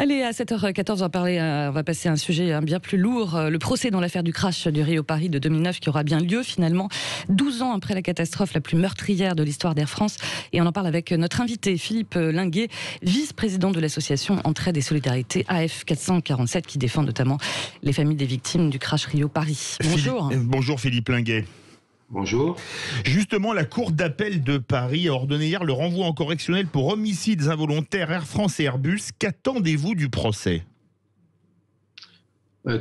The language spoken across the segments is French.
Allez, à 7h14, on va passer à un sujet bien plus lourd. Le procès dans l'affaire du crash du Rio Paris de 2009 qui aura bien lieu finalement 12 ans après la catastrophe la plus meurtrière de l'histoire d'Air France. Et on en parle avec notre invité Philippe Linguet, vice-président de l'association Entraide et Solidarité AF 447 qui défend notamment les familles des victimes du crash Rio Paris. Bonjour. Bonjour Philippe Linguet. Bonjour. Justement, la Cour d'appel de Paris a ordonné hier le renvoi en correctionnel pour homicides involontaires Air France et Airbus. Qu'attendez-vous du procès ?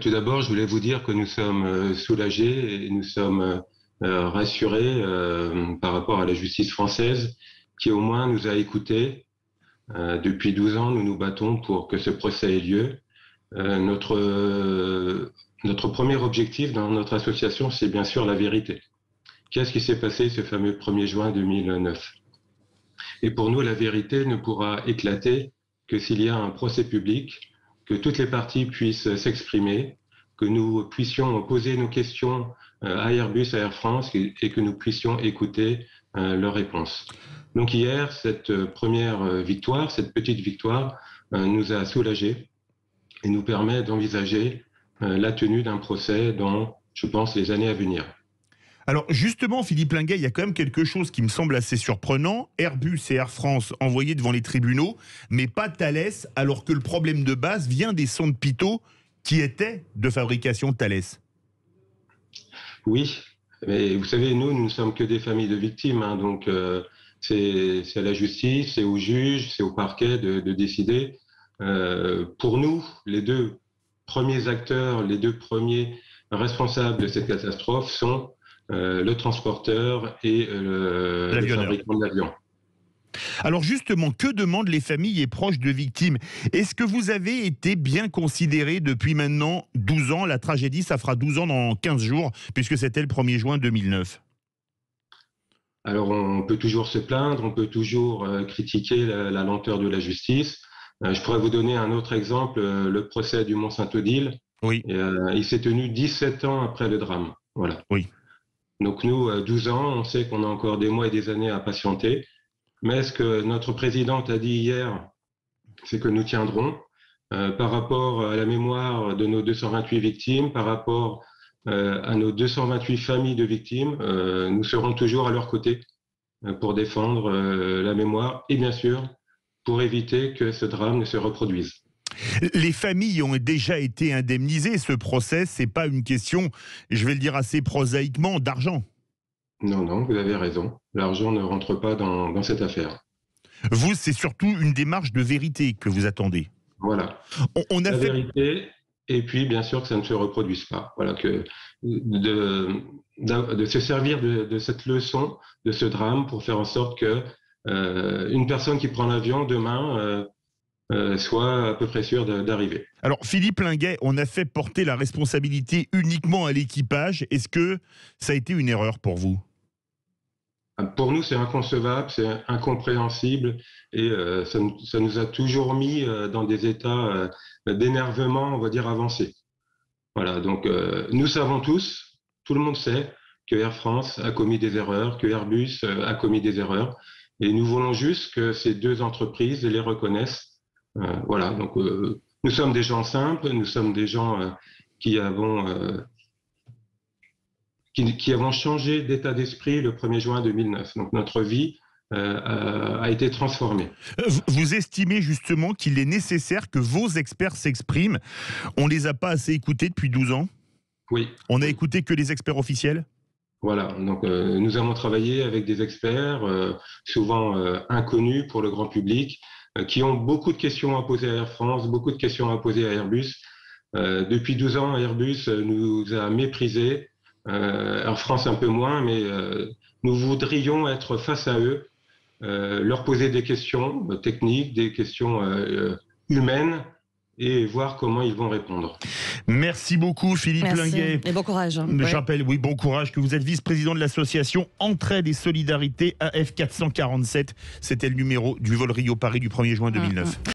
Tout d'abord, je voulais vous dire que nous sommes soulagés et nous sommes rassurés par rapport à la justice française qui au moins nous a écoutés. Depuis 12 ans, nous nous battons pour que ce procès ait lieu. Notre premier objectif dans notre association, c'est bien sûr la vérité. Qu'est-ce qui s'est passé ce fameux 1er juin 2009 ? Et pour nous, la vérité ne pourra éclater que s'il y a un procès public, que toutes les parties puissent s'exprimer, que nous puissions poser nos questions à Airbus, à Air France et que nous puissions écouter leurs réponses. Donc hier, cette première victoire, cette petite victoire, nous a soulagés et nous permet d'envisager la tenue d'un procès dans, je pense, les années à venir. Alors justement, Philippe Linguet, il y a quand même quelque chose qui me semble assez surprenant. Airbus et Air France envoyés devant les tribunaux, mais pas Thales, alors que le problème de base vient des sondes Pitot qui étaient de fabrication Thales. Oui, mais vous savez, nous ne sommes que des familles de victimes, hein, donc c'est à la justice, c'est au juge, c'est au parquet de décider. Pour nous, les deux premiers acteurs, les deux premiers responsables de cette catastrophe sont le transporteur et le fabricant de l'avion. Alors justement, que demandent les familles et proches de victimes ? Est-ce que vous avez été bien considéré depuis maintenant 12 ans ? La tragédie, ça fera 12 ans dans 15 jours, puisque c'était le 1er juin 2009. Alors on peut toujours se plaindre, on peut toujours critiquer la lenteur de la justice. Je pourrais vous donner un autre exemple, le procès du Mont-Saint-Odile. Oui. Il s'est tenu 17 ans après le drame. Voilà. Oui. Donc nous, 12 ans, on sait qu'on a encore des mois et des années à patienter. Mais ce que notre présidente a dit hier, c'est que nous tiendrons par rapport à la mémoire de nos 228 victimes, par rapport à nos 228 familles de victimes, nous serons toujours à leur côté pour défendre la mémoire et bien sûr pour éviter que ce drame ne se reproduise. Les familles ont déjà été indemnisées. Ce procès, c'est pas une question, je vais le dire assez prosaïquement, d'argent. Non, vous avez raison. L'argent ne rentre pas dans cette affaire. Vous, c'est surtout une démarche de vérité que vous attendez. Voilà. On a la fait... vérité, et puis bien sûr que ça ne se reproduise pas. Voilà, de se servir de cette leçon, de ce drame, pour faire en sorte que une personne qui prend l'avion demain soit à peu près sûre d'arriver. Alors Philippe Linguet, on a fait porter la responsabilité uniquement à l'équipage. Est-ce que ça a été une erreur pour vous ? Pour nous, c'est inconcevable, c'est incompréhensible et ça nous a toujours mis dans des états d'énervement, on va dire, avancés. Voilà, donc nous savons tous, tout le monde sait que Air France a commis des erreurs, que Airbus a commis des erreurs et nous voulons juste que ces deux entreprises les reconnaissent. Voilà, donc nous sommes des gens simples, nous sommes des gens qui avons changé d'état d'esprit le 1er juin 2009. Donc notre vie a été transformée. Vous estimez justement qu'il est nécessaire que vos experts s'expriment. On ne les a pas assez écoutés depuis 12 ans ? Oui. On n'a écouté que les experts officiels ? Voilà, donc nous avons travaillé avec des experts, souvent inconnus pour le grand public, qui ont beaucoup de questions à poser à Air France, beaucoup de questions à poser à Airbus. Depuis 12 ans, Airbus nous a méprisés, Air France un peu moins, mais nous voudrions être face à eux, leur poser des questions techniques, des questions humaines, et voir comment ils vont répondre. Merci beaucoup Philippe Linguet. Et bon courage. Je rappelle, oui, bon courage, que vous êtes vice-président de l'association Entraide et Solidarité AF 447. C'était le numéro du vol Rio-Paris du 1er juin 2009.